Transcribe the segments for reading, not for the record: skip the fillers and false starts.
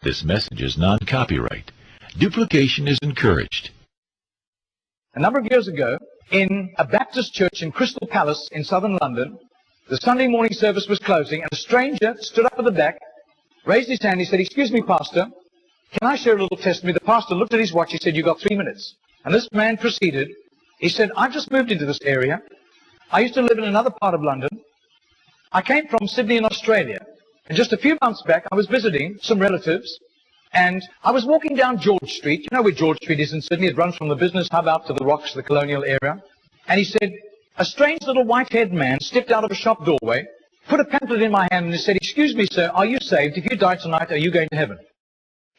This message is non-copyright. Duplication is encouraged. A number of years ago, in a Baptist church in Crystal Palace in southern London, the Sunday morning service was closing, and a stranger stood up at the back, raised his hand, he said, "Excuse me, Pastor, can I share a little testimony?" The pastor looked at his watch, he said, "You've got 3 minutes." And this man proceeded. He said, "I've just moved into this area. I used to live in another part of London. I came from Sydney in Australia. And just a few months back, I was visiting some relatives, and I was walking down George Street. You know where George Street is in Sydney? It runs from the business hub out to the Rocks, the colonial area." And he said, "A strange little white-haired man stepped out of a shop doorway, put a pamphlet in my hand, and he said, 'Excuse me, sir, are you saved? If you die tonight, are you going to heaven?'"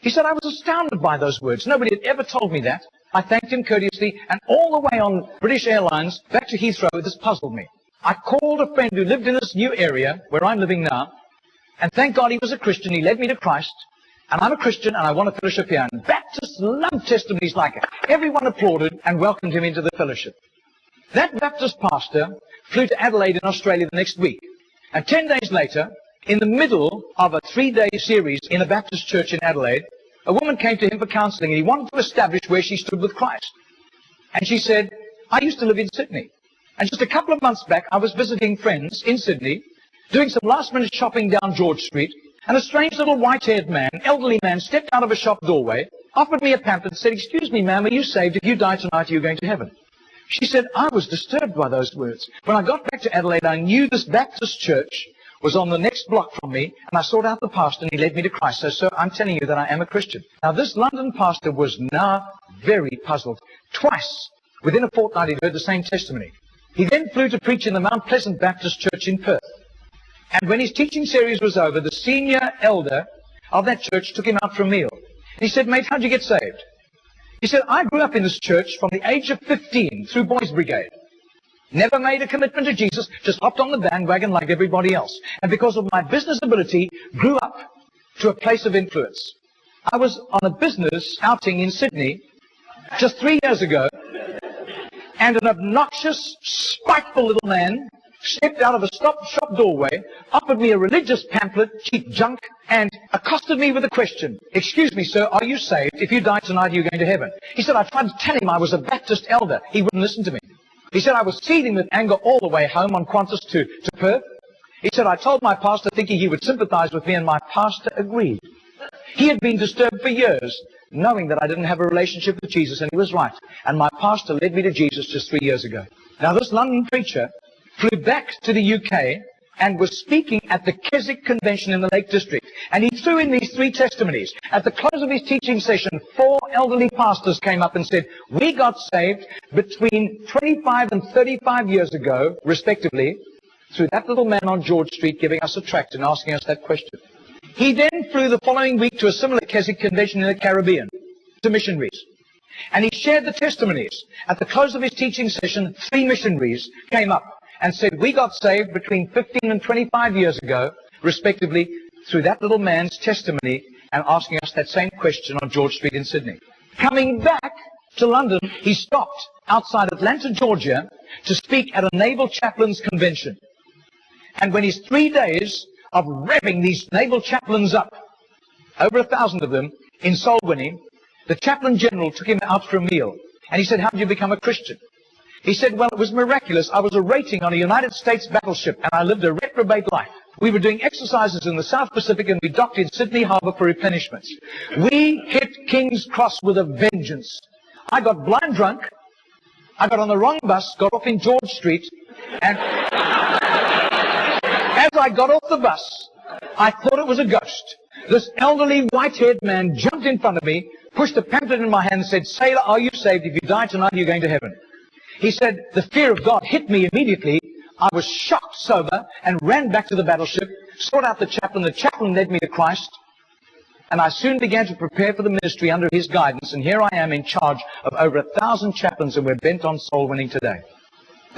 He said, I was astounded by those words. Nobody had ever told me that. I thanked him courteously, and all the way on British Airlines back to Heathrow, this puzzled me. I called a friend who lived in this new area where I'm living now, and thank God he was a Christian. He led me to Christ, and I'm a Christian, and I want to fellowship here. And Baptists love testimonies like it. Everyone applauded and welcomed him into the fellowship. That Baptist pastor flew to Adelaide in Australia the next week, and 10 days later, in the middle of a 3-day series in a Baptist church in Adelaide, a woman came to him for counseling, and he wanted to establish where she stood with Christ. And she said, "I used to live in Sydney. And just a couple of months back, I was visiting friends in Sydney, doing some last-minute shopping down George Street, and a strange little white-haired man, elderly man, stepped out of a shop doorway, offered me a pamphlet, and said, 'Excuse me, ma'am, are you saved? If you die tonight, are you going to heaven?'" She said, "I was disturbed by those words. When I got back to Adelaide, I knew this Baptist church was on the next block from me, and I sought out the pastor, and he led me to Christ. So, sir, I'm telling you that I am a Christian." Now, this London pastor was now very puzzled. Twice, within a fortnight, he'd heard the same testimony. He then flew to preach in the Mount Pleasant Baptist Church in Perth. And when his teaching series was over, the senior elder of that church took him out for a meal. And he said, "Mate, how'd you get saved?" He said, "I grew up in this church from the age of 15 through Boys Brigade. Never made a commitment to Jesus, just hopped on the bandwagon like everybody else. And because of my business ability, grew up to a place of influence. I was on a business outing in Sydney just 3 years ago, and an obnoxious, spiteful little man stepped out of a shop doorway, offered me a religious pamphlet, cheap junk, and accosted me with a question. 'Excuse me, sir, are you saved? If you die tonight, are you going to heaven?' He said, I tried to tell him I was a Baptist elder. He wouldn't listen to me. He said, I was seething with anger all the way home on Qantas to Perth. He said, I told my pastor thinking he would sympathize with me, and my pastor agreed. He had been disturbed for years, knowing that I didn't have a relationship with Jesus, and he was right. And my pastor led me to Jesus just 3 years ago." Now, this London preacher flew back to the UK and was speaking at the Keswick Convention in the Lake District. And he threw in these 3 testimonies. At the close of his teaching session, 4 elderly pastors came up and said, "We got saved between 25 and 35 years ago, respectively, through that little man on George Street giving us a tract and asking us that question." He then flew the following week to a similar Keswick Convention in the Caribbean, to missionaries. And he shared the testimonies. At the close of his teaching session, 3 missionaries came up and said, "We got saved between 15 and 25 years ago, respectively, through that little man's testimony and asking us that same question on George Street in Sydney." Coming back to London, he stopped outside Atlanta, Georgia, to speak at a naval chaplains convention. And when his 3 days of revving these naval chaplains up, over 1,000 of them, in soul winning, the chaplain general took him out for a meal. And he said, "How did you become a Christian?" He said, "Well, it was miraculous. I was a rating on a United States battleship, and I lived a reprobate life. We were doing exercises in the South Pacific, and we docked in Sydney Harbour for replenishments. We hit King's Cross with a vengeance. I got blind drunk. I got on the wrong bus, got off in George Street, and as I got off the bus, I thought it was a ghost. This elderly white-haired man jumped in front of me, pushed a pamphlet in my hand and said, 'Sailor, are you saved? If you die tonight, you're going to heaven.' He said, the fear of God hit me immediately. I was shocked sober and ran back to the battleship, sought out the chaplain. The chaplain led me to Christ. And I soon began to prepare for the ministry under his guidance. And here I am in charge of over 1,000 chaplains, and we're bent on soul winning today."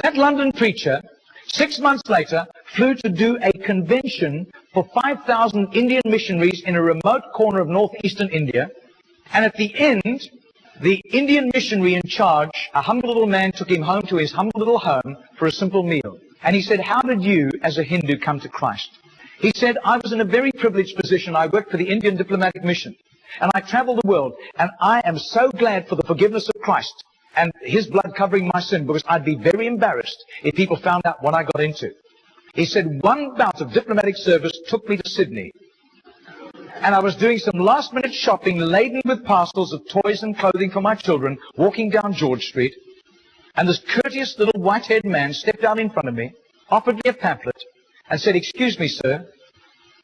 That London preacher, 6 months later, flew to do a convention for 5,000 Indian missionaries in a remote corner of northeastern India. And at the end, the Indian missionary in charge, a humble little man, took him home to his humble little home for a simple meal. And he said, "How did you, as a Hindu, come to Christ?" He said, I was in a very privileged position. I worked for the Indian Diplomatic Mission. And I traveled the world. And I am so glad for the forgiveness of Christ and His blood covering my sin, because I'd be very embarrassed if people found out what I got into. He said, one bout of diplomatic service took me to Sydney. And I was doing some last-minute shopping laden with parcels of toys and clothing for my children, walking down George Street. And this courteous little white-haired man stepped out in front of me, offered me a pamphlet, and said, excuse me, sir,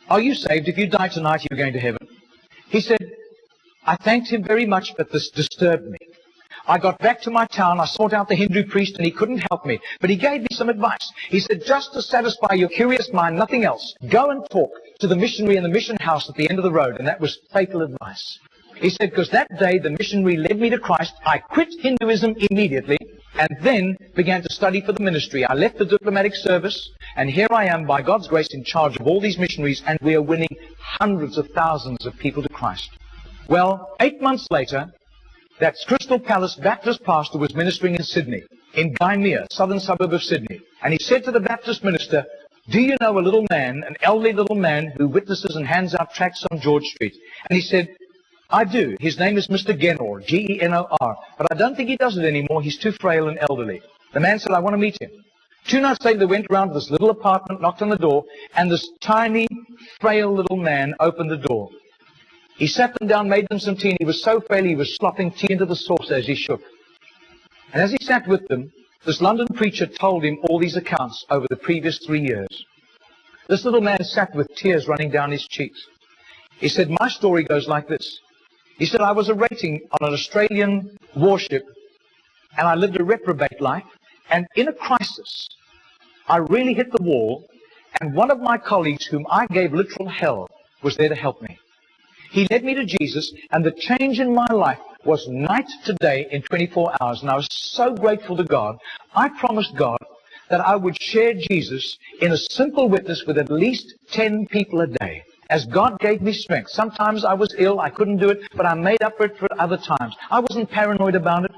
are you saved? If you die tonight, you're going to heaven. He said, I thanked him very much, but this disturbed me. I got back to my town, I sought out the Hindu priest, and he couldn't help me. But he gave me some advice. He said, just to satisfy your curious mind, nothing else, go and talk to the missionary in the mission house at the end of the road. And that was fatal advice. He said, because that day the missionary led me to Christ. I quit Hinduism immediately and then began to study for the ministry. I left the diplomatic service, and here I am, by God's grace, in charge of all these missionaries, and we are winning hundreds of thousands of people to Christ. Well, 8 months later, that Crystal Palace Baptist pastor was ministering in Sydney, in Gymea, southern suburb of Sydney. And he said to the Baptist minister, do you know a little man, an elderly little man, who witnesses and hands out tracts on George Street? And he said, I do. His name is Mr. Genor, G-E-N-O-R. But I don't think he does it anymore. He's too frail and elderly. The man said, I want to meet him. 2 nights later, they went around to this little apartment, knocked on the door, and this tiny, frail little man opened the door. He sat them down, made them some tea, and he was so frail he was slopping tea into the saucer as he shook. And as he sat with them, this London preacher told him all these accounts over the previous 3 years. This little man sat with tears running down his cheeks. He said, my story goes like this. He said, I was a rating on an Australian warship, and I lived a reprobate life, and in a crisis, I really hit the wall, and one of my colleagues, whom I gave literal hell, was there to help me. He led me to Jesus, and the change in my life was night to day in 24 hours, and I was so grateful to God. I promised God that I would share Jesus in a simple witness with at least 10 people a day, as God gave me strength. Sometimes I was ill, I couldn't do it, but I made up for it for other times. I wasn't paranoid about it,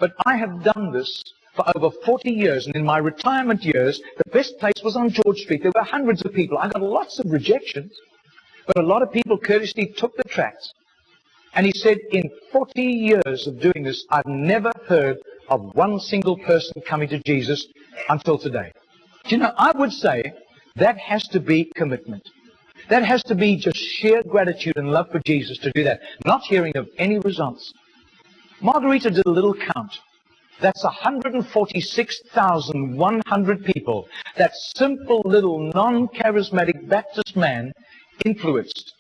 but I have done this for over 40 years, and in my retirement years, the best place was on George Street. There were hundreds of people. I got lots of rejections, but a lot of people courteously took the tracts. And he said, in 40 years of doing this, I've never heard of one single person coming to Jesus until today. Do you know, I would say that has to be commitment. That has to be just sheer gratitude and love for Jesus to do that, not hearing of any results. Margarita did a little count. That's 146,100 people that simple little non-charismatic Baptist man influenced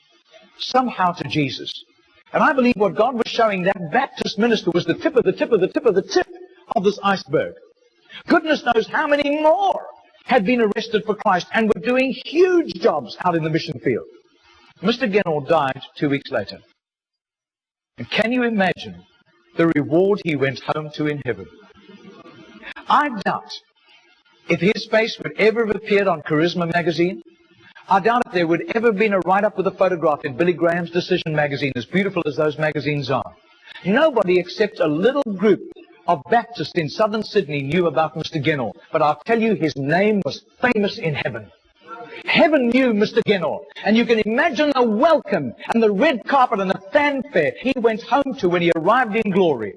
somehow to Jesus. And I believe what God was showing that Baptist minister was the tip of the tip of the tip of the tip of this iceberg. Goodness knows how many more had been arrested for Christ and were doing huge jobs out in the mission field. Mr. Genor died 2 weeks later. And can you imagine the reward he went home to in heaven? I doubt if his face would ever have appeared on Charisma magazine. I doubt if there would ever have been a write-up with a photograph in Billy Graham's Decision magazine, as beautiful as those magazines are. Nobody except a little group of Baptists in southern Sydney knew about Mr. Genor. But I'll tell you, his name was famous in heaven. Heaven knew Mr. Genor. And you can imagine the welcome and the red carpet and the fanfare he went home to when he arrived in glory.